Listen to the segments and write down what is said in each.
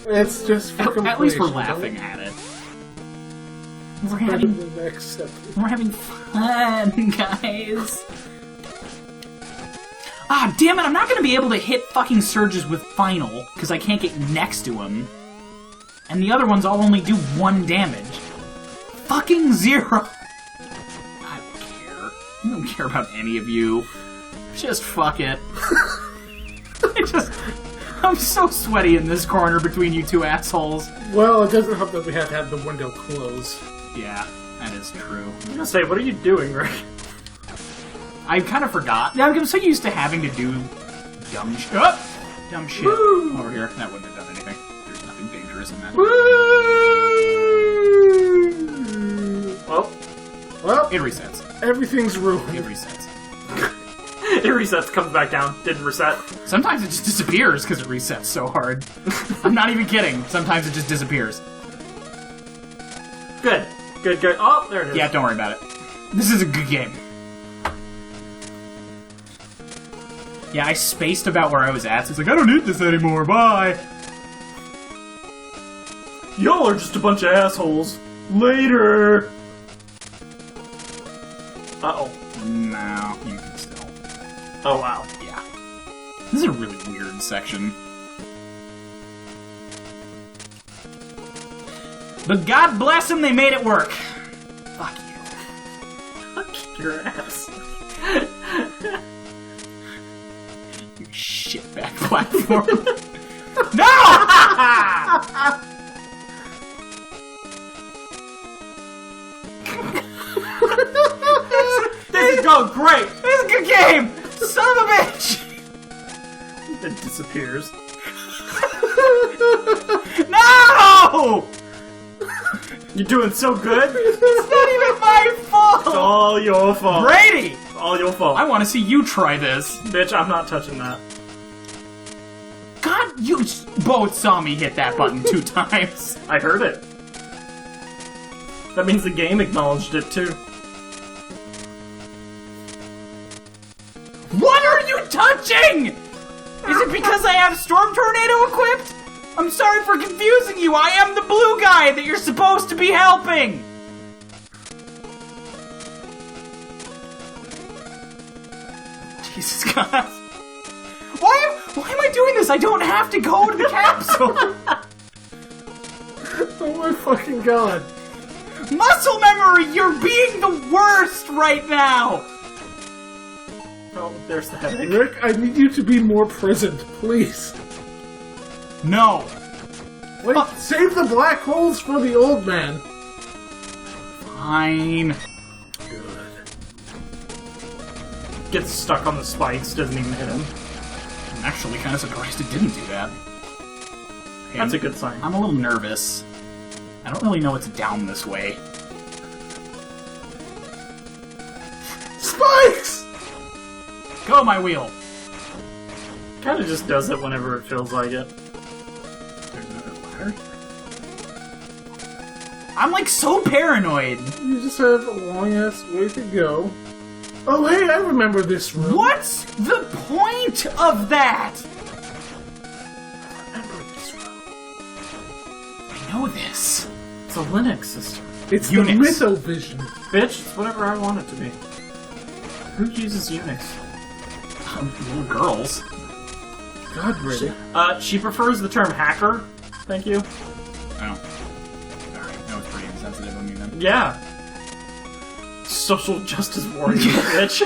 It's just fucking At least we're laughing at it. We're having fun, guys. Ah, damn it, I'm not gonna be able to hit fucking surges with Final, because I can't get next to him. And the other ones all only do 1 damage. Fucking 0! I don't care. I don't care about any of you. Just fuck it. I'm so sweaty in this corner between you two assholes. Well, it doesn't help that we have to have the window closed. Yeah, that is true. I was gonna say, what are you doing, Rick? I kind of forgot. Yeah, I'm so used to having to do dumb shit. Dumb shit. Woo! Over here. That wouldn't have done anything. There's nothing dangerous in that. Woo! Well, It resets. everything's ruined. It resets. It resets, comes back down, didn't reset. Sometimes it just disappears because it resets so hard. I'm not even kidding. Sometimes it just disappears. Good. Good, good. Oh, there it is. Yeah, don't worry about it. This is a good game. Yeah, I spaced about where I was at, so it's like, I don't need this anymore, bye! Y'all are just a bunch of assholes. Later! Uh-oh. No, you can still. Oh, wow. Yeah. This is a really weird section. But God bless them, they made it work. Fuck you. Fuck your ass. You shitbag platform. No! This is going great! This is a good game! Son of a bitch! It disappears. No! You're doing so good. It's not even my fault! It's all your fault. Brady! It's all your fault. I want to see you try this. Bitch, I'm not touching that. God, you both saw me hit that button 2 times. I heard it. That means the game acknowledged it, too. What are you touching? Is it because I have Storm Tornado equipped? I'm sorry for confusing you. I am the blue guy that you're supposed to be helping. Jesus God. Why am I doing this? I don't have to go to the capsule. Oh my fucking god. Muscle memory, you're being the worst right now. Oh, there's the headache. Rick, I need you to be more present, please. No. Wait, save the black holes for the old man. Fine. Good. Gets stuck on the spikes, doesn't even hit him. I'm actually kind of surprised it didn't do that. Okay, That's a good sign. I'm a little nervous. I don't really know what's down this way. Spikes! Go, my wheel! Kinda just does it whenever it feels like it. There's another ladder. I'm like so paranoid. You just have a long-ass way to go. Oh, hey, I remember this room. What's the point of that? I remember this room. I know this. It's a Linux system. It's Unix. the Mythovision. Bitch, it's whatever I want it to be. Who uses Unix? Little girls. God, really? She prefers the term hacker. Thank you. Oh. Sorry, that was pretty insensitive of me then. Yeah. Social justice warrior, bitch.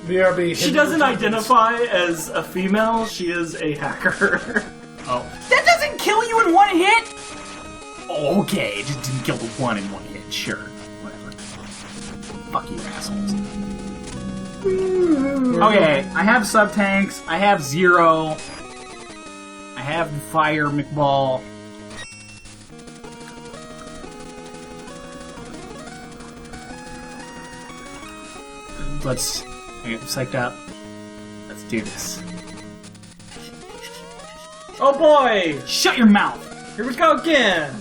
BRB. She doesn't identify as a female, she is a hacker. Oh. That doesn't kill you in 1 hit? Okay, it just didn't kill the 1 in 1 hit. Sure. Whatever. Fuck you, assholes. Okay, I have sub-tanks, I have Zero, I have the Fire McBall. I get psyched up. Let's do this. Oh boy! Shut your mouth! Here we go again!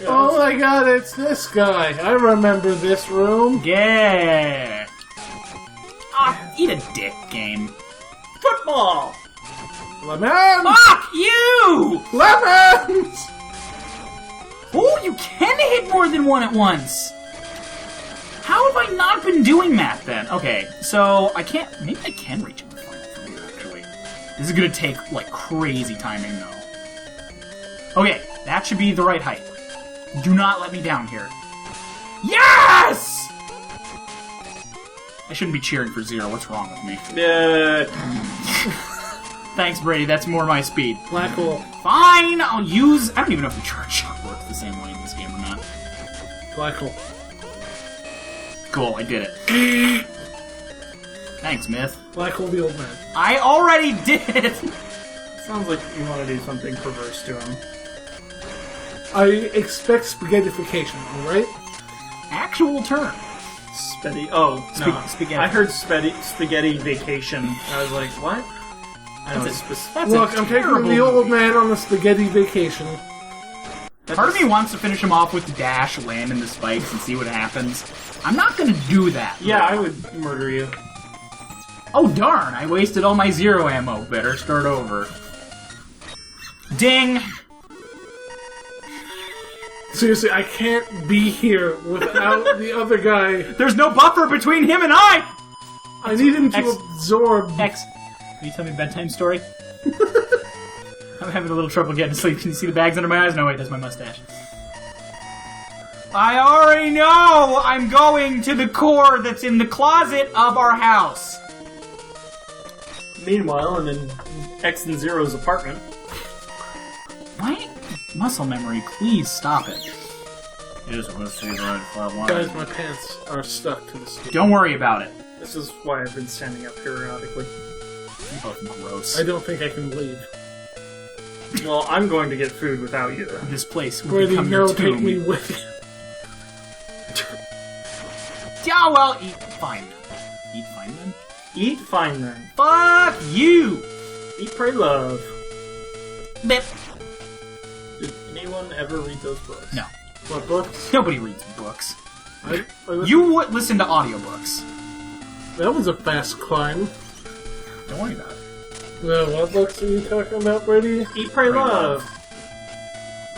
Oh my god, it's this guy. I remember this room. Yeah! Ah, eat a dick, game. Football! Lemons! Fuck you! Lemons! Oh, you can hit more than one at once! How have I not been doing that, then? Okay, so I can't... Maybe I can reach him from here, actually. This is gonna take, like, crazy timing, though. Okay, that should be the right height. Do not let me down here. Yes! I shouldn't be cheering for Zero. What's wrong with me? Thanks, Brady. That's more my speed. Black hole. Fine, I'll use... I don't even know if the charge shot works the same way in this game or not. Black hole. Cool, I did it. Thanks, Myth. Black hole the old man. I already did! Sounds like you want to do something perverse to him. I expect spaghettification, alright? Actual term. Spaghetti. I heard spaghetti vacation. I was like, what? I don't know. Look, I'm taking the old man on a spaghetti vacation. Part of me wants to finish him off with the dash, land in the spikes, and see what happens. I'm not gonna do that. Yeah, I would murder you. Oh darn, I wasted all my Zero ammo. Better start over. Ding! Seriously, I can't be here without the other guy. There's no buffer between him and I! I need him to absorb. X, can you tell me a bedtime story? I'm having a little trouble getting to sleep. Can you see the bags under my eyes? No, wait, that's my mustache. I already know I'm going to the core that's in the closet of our house. Meanwhile, I'm in X and Zero's apartment. What? Muscle memory, please stop it. Here's what let's see right flat line. Guys, my pants are stuck to the seat. Don't worry about it. This is why I've been standing up periodically. You're both gross. I don't think I can leave. Well, I'm going to get food without you. This place will Where do you become your go? tomb. Take me with you. Yeah, well, eat fine. Eat fine then? Eat fine then. Fuck you! Eat, pray, love. Bip. Did anyone ever read those books? No. What books? Nobody reads books. I You would listen to audiobooks. That was a fast climb. Don't worry about it. What books are you talking about, Brady? Eat, pray, love.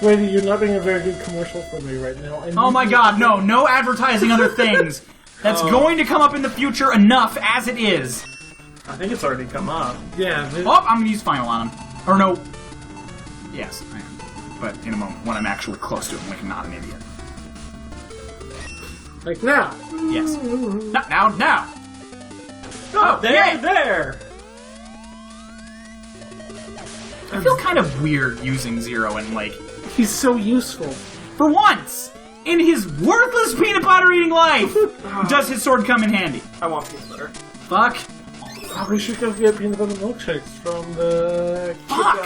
Brady, you're not being a very good commercial for me right now. Oh my god, no. No advertising other things. That's going to come up in the future enough as it is. I think it's already come up. Yeah. Oh, I'm going to use Final on him. Or no. Yes, I am. But in a moment, when I'm actually close to him, like not an idiot. Like now. Yes. Now. Oh, yeah. there! I feel kind of weird using Zero and, like... He's so useful. For once, in his worthless peanut butter eating life, does his sword come in handy. I want peanut butter. Fuck. Oh, we should go get peanut butter milkshakes from the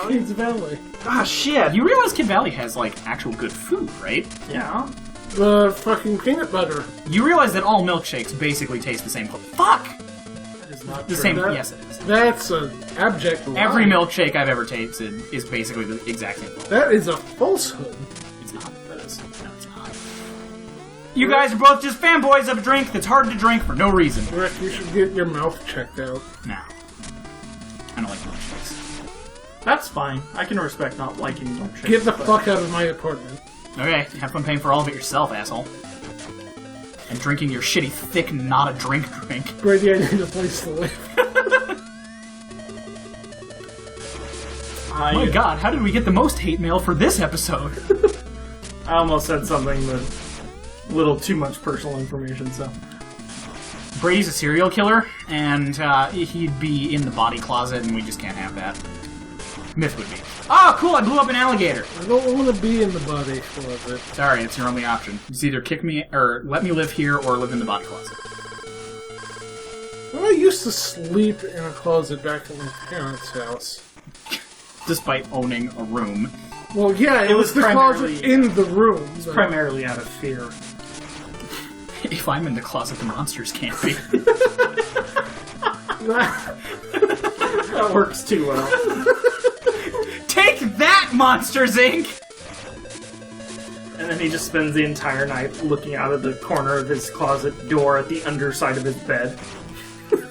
Kids Valley. Ah, shit. You realize Kid Valley has, like, actual good food, right? Yeah. The fucking peanut butter. You realize that all milkshakes basically taste the same. Fuck! That is not The true. same. That- Yes, it is. That's an abject lie. Every milkshake I've ever tasted is basically the exact same. That is a falsehood. It's not. That is. No, it's not. You guys are both just fanboys of a drink that's hard to drink for no reason. Rick, you should get your mouth checked out. No. I don't like milkshakes. That's fine. I can respect not liking milkshakes. Get the fuck out of my apartment. Okay, have fun paying for all of it yourself, asshole. And drinking your shitty, thick, not a drink. Brady, I need a place to live. Oh my god, how did we get the most hate mail for this episode? I almost said something with a little too much personal information, so... Brady's a serial killer, and he'd be in the body closet, and we just can't have that. Myth would be. Oh, cool, I blew up an alligator! I don't want to be in the body closet. Sorry, it's your only option. It's either kick me, or let me live here, or live in the body closet. Well, I used to sleep in a closet back at my parents' house. Despite owning a room. Well, yeah, it was the closet in the room. It's primarily out of fear. If I'm in the closet, the monsters can't be. That works too well. Take that, Monsters, Inc! And then he just spends the entire night looking out of the corner of his closet door at the underside of his bed.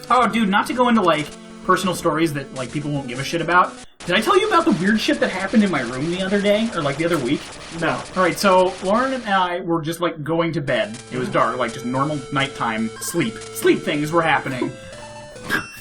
Oh, dude, not to go into, like, personal stories that, like, people won't give a shit about. Did I tell you about the weird shit that happened in my room the other day? Or, like, the other week? No. Alright, so Lauren and I were just, like, going to bed. It was dark, like, just normal nighttime sleep. Sleep things were happening.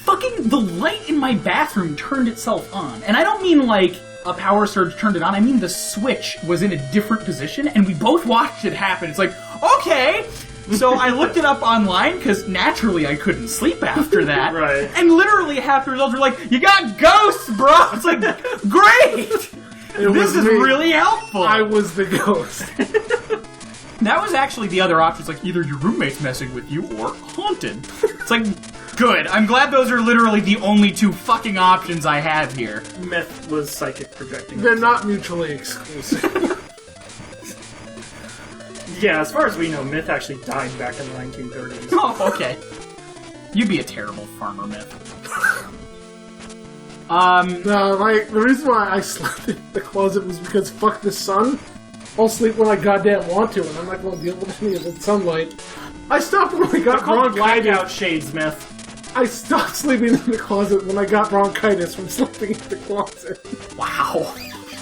Fucking the light in my bathroom turned itself on. And I don't mean, like, a power surge turned it on. I mean the switch was in a different position, and we both watched it happen. It's like, okay! So I looked it up online, because naturally I couldn't sleep after that. Right. And literally half the results were like, you got ghosts, bro! It's like, great! This is really helpful! I was the ghost. That was actually the other option. It's like, either your roommate's messing with you, or haunted. It's like, good. I'm glad those are literally the only two fucking options I have here. Myth was psychic projecting. They're not mutually exclusive. Yeah, as far as we know, Myth actually died back in the 1930s. Oh, okay. You'd be a terrible farmer, Myth. No, the reason why I slept in the closet was because fuck the sun. I'll sleep when I goddamn want to, and I'm not going to deal with any of the sunlight. I stopped when I got bronchitis. Blackout shades, Myth. I stopped sleeping in the closet when I got bronchitis from sleeping in the closet. Wow.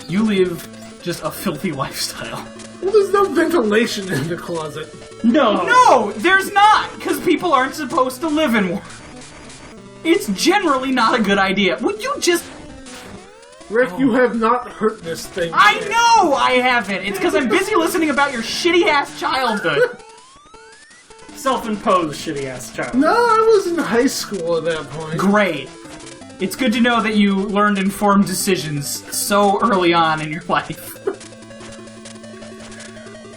You live just a filthy lifestyle. Well, there's no ventilation in the closet. No, there's not, because people aren't supposed to live in one. It's generally not a good idea. Would you just... Rick, you have not hurt this thing. I know I haven't. It's because I'm busy listening about your shitty-ass childhood. Self-imposed shitty-ass child. No, I was in high school at that point. Great. It's good to know that you learned informed decisions so early on in your life.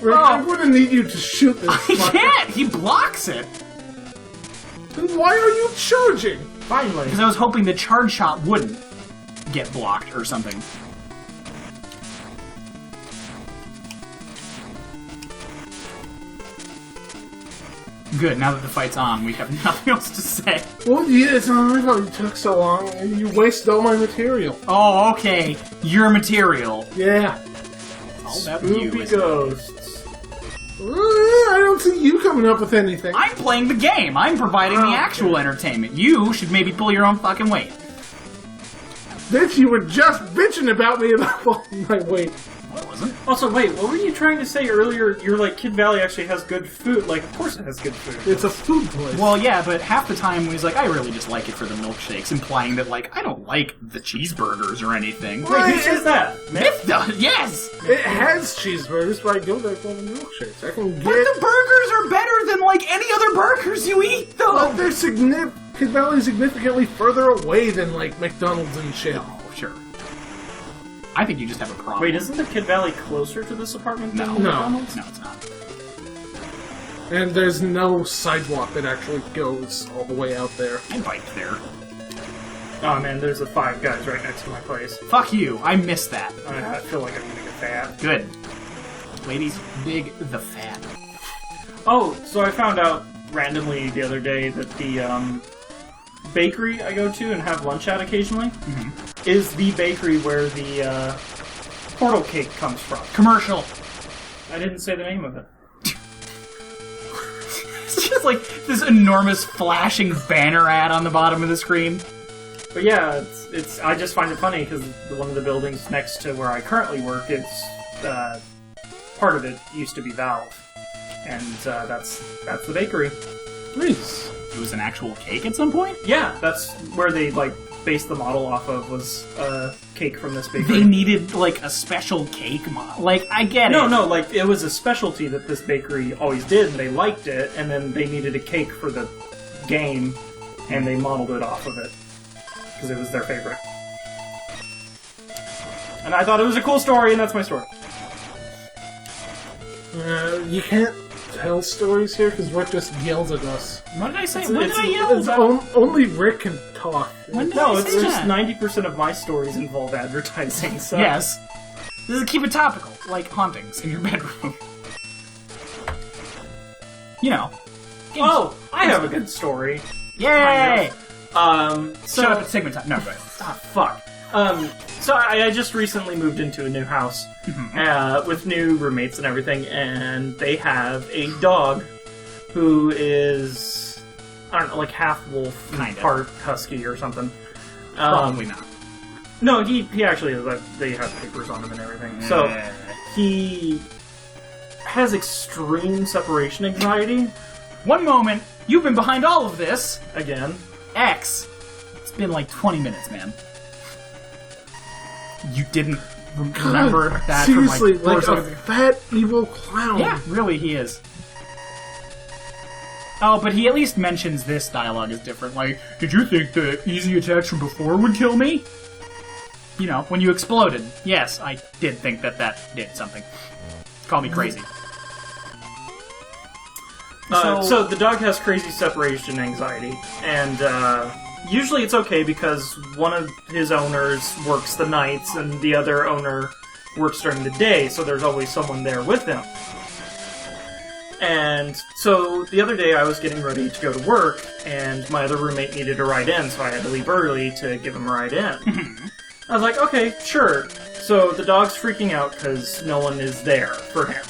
Rick, I'm going to need you to shoot this I can't! He blocks it! Then why are you charging? Finally. Because I was hoping the charge shot wouldn't get blocked or something. Good, now that the fight's on, we have nothing else to say. Well, yeah, it's not my fault you took so long. You wasted all my material. Oh, okay. Your material. Yeah. All about you. Spooky ghosts. I don't see you coming up with anything. I'm playing the game. I'm providing the actual entertainment. You should maybe pull your own fucking weight. Bitch, you were just bitching about me about pulling my weight. Well, it wasn't. Also, wait, what were you trying to say earlier? You're like, Kid Valley actually has good food. Like, of course it has good food. It's a food place. Well, yeah, but half the time he's like, I really just like it for the milkshakes, implying that, like, I don't like the cheeseburgers or anything. Wait, who says that? Myth does, yes! It has cheeseburgers, but I go there for the milkshakes. I can get... But the burgers are better than, like, any other burgers you eat, though! But they're Kid Valley's significantly further away than, like, McDonald's and shit. Oh, sure. I think you just have a problem. Wait, isn't the Kid Valley closer to this apartment than No. McDonald's? No, it's not. And there's no sidewalk that actually goes all the way out there. I biked there. Oh man, there's the Five Guys right next to my place. Fuck you, I missed that. I feel like I'm gonna get fat. Good. Ladies, big the fat. Oh, so I found out randomly the other day that the bakery I go to and have lunch at occasionally is the bakery where the portal cake comes from. Commercial. I didn't say the name of it. It's just like this enormous flashing banner ad on the bottom of the screen. But yeah, it's I just find it funny because one of the buildings next to where I currently work, it's part of it used to be Valve, and that's the bakery. Nice. It was an actual cake at some point? Yeah, that's where they like based the model off of was a cake from this bakery. They needed like a special cake model. Like, I get it. No, like it was a specialty that this bakery always did, and they liked it, and then they needed a cake for the game, and they modeled it off of it because it was their favorite. And I thought it was a cool story, and that's my story. You can't tell stories here because Rick just yells at us. What did I say? When did I yell? Only Rick can talk. When did No, I it's say just that? 90% of my stories involve advertising. So Yes. This is keep it topical, like hauntings in your bedroom. You know. Oh, I have a good story. Yay! So Shut up, it's segment time. No, go ahead. Ah, fuck. So I just recently moved into a new house with new roommates and everything, and they have a dog who is, I don't know, like half wolf, Kinda. part husky or something. Probably not. No, he actually is. They have papers on him and everything. So he has extreme separation anxiety. One moment, you've been behind all of this. Again. X. It's been like 20 minutes, man. You didn't remember that seriously, from like a fat evil clown. Yeah, really, he is. Oh, but he at least mentions this dialogue is different. Like, did you think the easy attacks from before would kill me? You know, when you exploded. Yes, I did think that did something. Call me crazy. So the dog has crazy separation anxiety, and usually it's okay because one of his owners works the nights and the other owner works during the day, so there's always someone there with him. And so the other day I was getting ready to go to work, and my other roommate needed a ride in, so I had to leave early to give him a ride in. I was like, okay, sure. So the dog's freaking out because no one is there for him.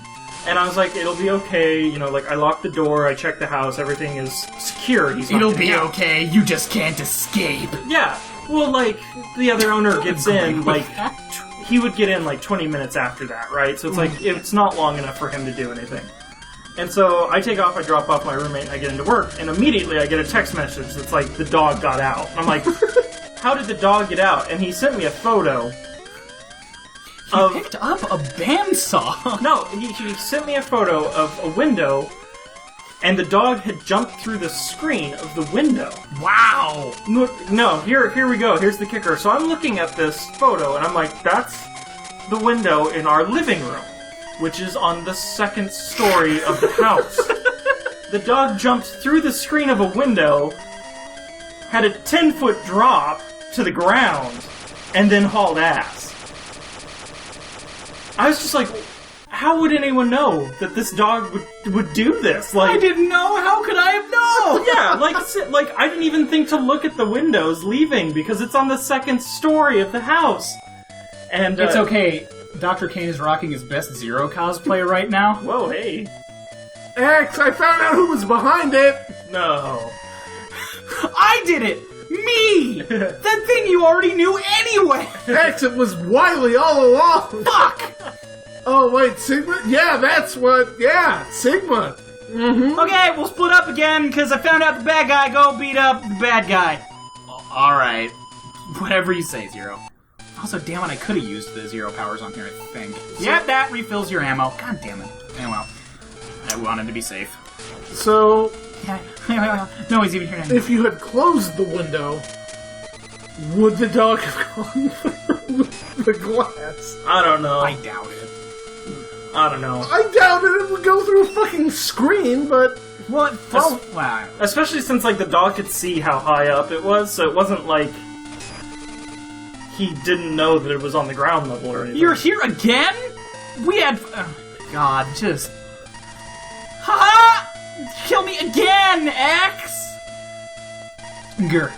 And I was like, it'll be okay, you know, like, I locked the door, I checked the house, everything is secure. It'll be okay, you just can't escape. Yeah, well, like, the other owner gets in, like, he would get in, like, 20 minutes after that, right? So it's like, it's not long enough for him to do anything. And so I take off, I drop off my roommate, and I get into work, and immediately I get a text message that's like, the dog got out. And I'm like, how did the dog get out? And he sent me a photo. He picked up a bandsaw. No, he sent me a photo of a window, and the dog had jumped through the screen of the window. Wow. No, here we go. Here's the kicker. So I'm looking at this photo, and I'm like, that's the window in our living room, which is on the second story of the house. The dog jumped through the screen of a window, had a 10-foot drop to the ground, and then hauled ass. I was just like, how would anyone know that this dog would do this? Like, I didn't know. How could I have known? Yeah, like I didn't even think to look at the windows leaving because it's on the second story of the house. And it's okay. Dr. Kane is rocking his best Zero cosplay right now. Whoa, hey. X, I found out who was behind it! No. I did it! Me! That thing you already knew anyway! X, it was Wily all along! Fuck! Oh, wait, Sigma? Yeah, that's what... Yeah, Sigma. Mm-hmm. Okay, we'll split up again, because I found out the bad guy. Go beat up the bad guy. Alright. Whatever you say, Zero. Also, damn it, I could have used the Zero powers on here, I think. Yeah, that refills your ammo. God damn it. Anyway, I wanted to be safe. So... Yeah, no, he's even here now. If you had closed the window, would the dog have gone through the glass? I don't know. I doubt it. I don't know. I doubted it would go through a fucking screen, but... What? Wow. Especially since, like, the dog could see how high up it was, so it wasn't like he didn't know that it was on the ground level or anything. You're here again? We had... God, just... Ha-ha! Kill me again, X! Grr.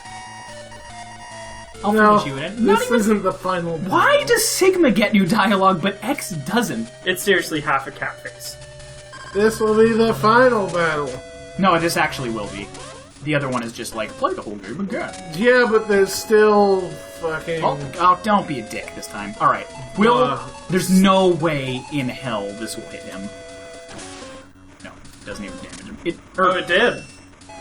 I'll finish you in it. This isn't the final... Why does Sigma get new dialogue, but X doesn't? It's seriously half a cat face. This will be the final battle. No, this actually will be. The other one is just like, play the whole game again. Yeah, but there's still fucking... Oh, don't be a dick this time. Alright, there's no way in hell this will hit him. No, it doesn't even damage him. It did.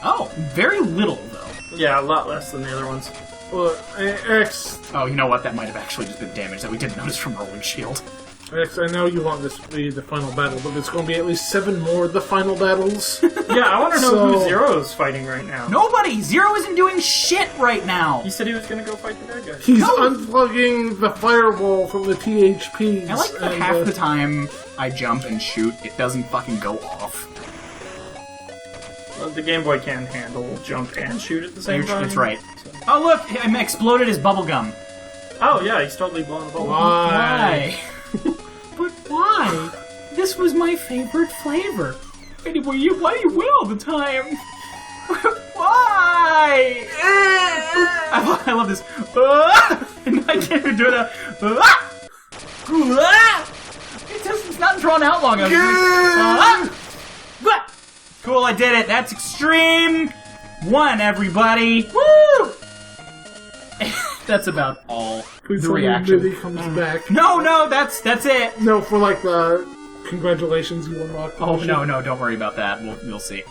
Oh, very little, though. Yeah, a lot less than the other ones. Well, X... Oh, you know what? That might have actually just been damage that we didn't notice from Rolling Shield. X, I know you want this to be the final battle, but there's going to be at least 7 more of the final battles. Yeah, I want to know who Zero's fighting right now. Nobody! Zero isn't doing shit right now! He said he was going to go fight the bad guy. He's unplugging the firewall from the THPs. I like that half the time I jump and shoot, it doesn't fucking go off. Well, the Game Boy can handle jump and shoot at the same time. That's right. So. Oh look! I exploded his bubblegum. Oh yeah, he's totally blowing the bubble. Why? But why? This was my favorite flavor. Anyway, why do you win all the time? Why? I love this. And I can't even do that. It's not drawn out long enough. Cool, I did it. That's Extreme 1, everybody. Woo! That's about all. Please the tell me reaction. Middy comes back. No, that's it. No, for like the congratulations you unlocked. Oh, no, don't worry about that. We'll see.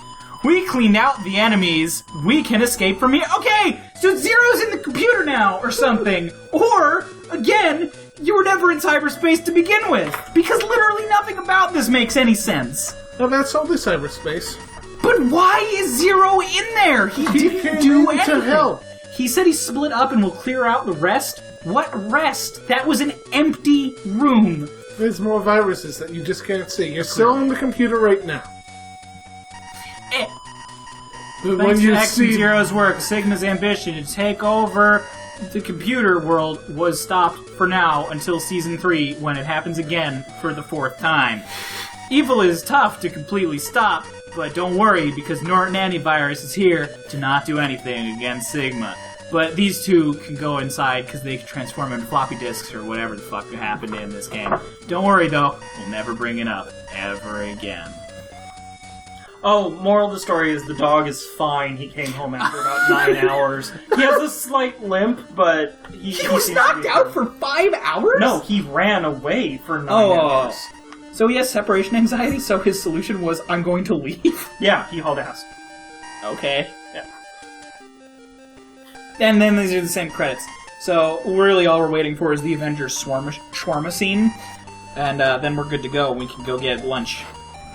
We cleaned out the enemies. We can escape from here. Okay, so Zero's in the computer now, or something. Or, again, you were never in cyberspace to begin with. Because literally nothing about this makes any sense. No, that's all the cyberspace. But why is Zero in there? He didn't do anything. To help. He said he split up and will clear out the rest. What rest? That was an empty room. There's more viruses that you just can't see. You're still on the computer right now. But Thanks when to you X and see Zero's work, Sigma's ambition to take over the computer world was stopped for now until Season 3, when it happens again for the 4th time. Evil is tough to completely stop, but don't worry, because Norton Antivirus is here to not do anything against Sigma. But these two can go inside because they can transform into floppy disks or whatever the fuck happened in this game. Don't worry, though. We'll never bring it up ever again. Oh, moral of the story is the dog is fine. He came home after about 9 hours. He has a slight limp, but he was seems knocked to be out fine. for 5 hours? No, he ran away for 9 hours. So he has separation anxiety, so his solution was, I'm going to leave? Yeah, he hauled ass. Okay. Yeah. And then these are the same credits. So really all we're waiting for is the Avengers shawarma scene, and then we're good to go. We can go get lunch.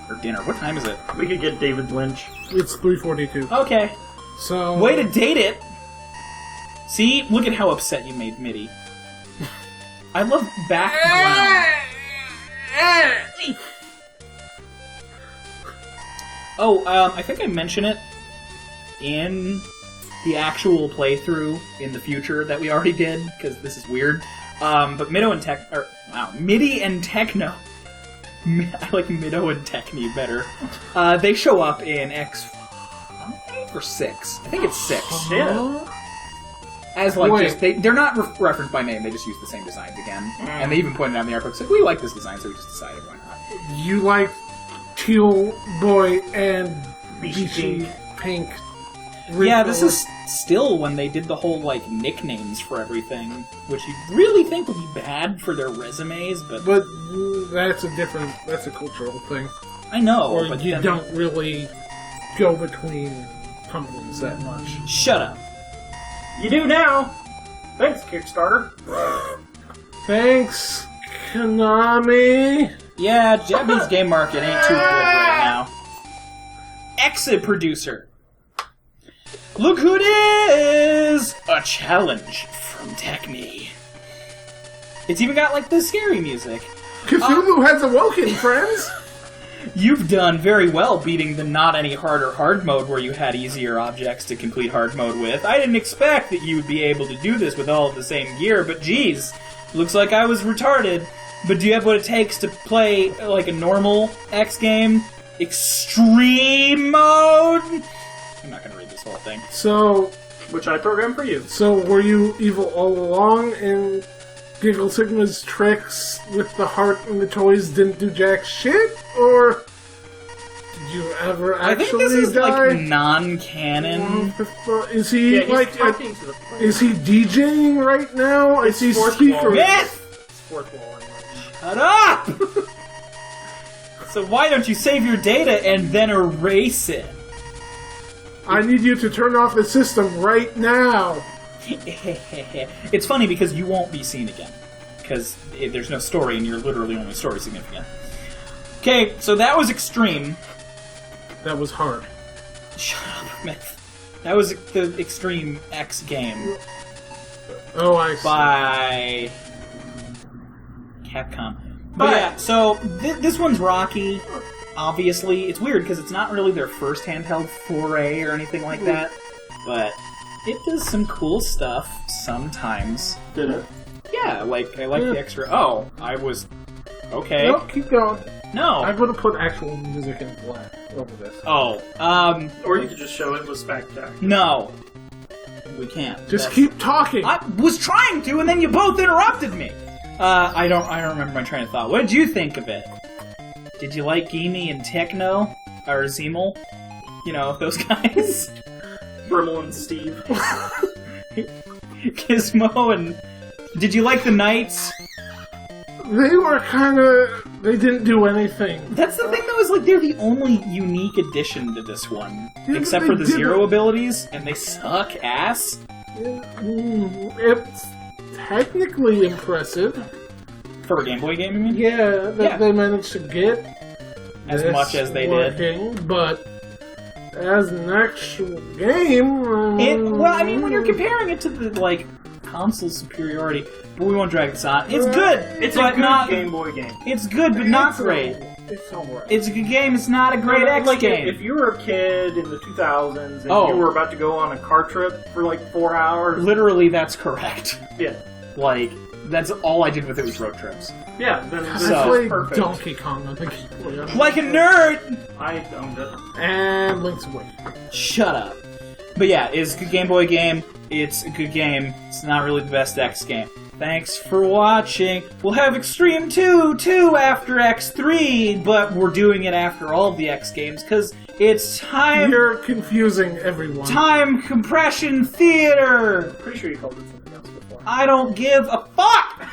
Or dinner. What time is it? We could get David Lynch. it's 3:42. Okay. So Way to date it! See? Look at how upset you made Mitty. I love background. I think I mentioned it in the actual playthrough in the future that we already did, because this is weird. But Middy and Techno. I like Middo and Techni better. They show up in X5 or 6. I think it's 6. Yeah. As like Wait. just they're not referenced by name. They just use the same designs again, and they even pointed out in the art books like we like this design, so we just decided why not. you like Teal Boy and Beachy Beachy Pink. Yeah, this is still when they did the whole like nicknames for everything, which you really think would be bad for their resumes, but that's a cultural thing. I know. Or but you then- don't really go between companies that much. Shut up. You do now. Thanks, Kickstarter. Thanks, Konami. Yeah, Japanese game market ain't too good right now. Exit producer. Look who it is! A challenge from Techni. It's even got, like, the scary music. Cthulhu has awoken, friends! You've done very well beating the not any harder hard mode where you had easier objects to complete hard mode with. I didn't expect that you would be able to do this with all of the same gear, but geez, looks like I was retarded. But do you have what it takes to play, like, a normal X game? Extreme mode? I'm not gonna read this whole thing. So, Which I programmed for you. were you evil all along and Giggle Sigma's tricks with the heart and the toys didn't do jack shit? Or did you ever I think actually this is, die? like, non-canon. Is he, Yeah, he's like, talking to the player. is he DJing right now? Is he fourth speaker? wall. Myth! Fourth wall anyway. Shut up! So why don't you save your data and then erase it? I need you to turn off the system right now. It's funny because you won't be seen again. Because there's no story and you're literally only story significant. Okay, so that was Extreme. That was hard. Shut up, Myth. That was the Extreme X game Oh, I see. by Capcom. But yeah, so this one's rocky. Obviously, it's weird because it's not really their first handheld foray or anything like that. But it does some cool stuff sometimes. Did it? Yeah, like I like the extra. Oh, I was okay. No, keep going. No. I'm going to put actual music in black over this. Oh, Or you could just show it was spectacular. no. We can't. Just That's- keep talking. I was trying to, and then you both interrupted me. I don't remember my train of thought. What did you think of it? Did you like Gimme and Techno? Or Zemel? You know, those guys? Brimmel and Steve. Gizmo and... Did you like the Knights? They were kind of... They didn't do anything. That's the thing, though, is like they're the only unique addition to this one. Yeah, except for the Zero abilities, and they suck ass. It's technically impressive. For a Game Boy game, you mean? Yeah, that they managed to get as much as they did. But as an actual game... Well, I mean, when you're comparing it to the, like, console superiority, but we won't drag this on. It's good! It's but a good not, Game Boy game. It's good, but not great. It's alright. It's a good game, it's not a great X like game. If you were a kid in the 2000s and you were about to go on a car trip for like 4 hours... Literally, that's correct. Yeah. Like, that's all I did with it was road trips. Yeah, then So- I played perfect. Donkey Kong on the Game Boy. Like a nerd! I owned it. And Link's Away. Shut up. But yeah, it's a good Game Boy game. It's a good game. It's not really the best X game. Thanks for watching. We'll have Extreme 2 too after X3, but we're doing it after all of the X games because it's time. You're confusing everyone. Time compression theater. Pretty sure you called it something else before. I don't give a fuck.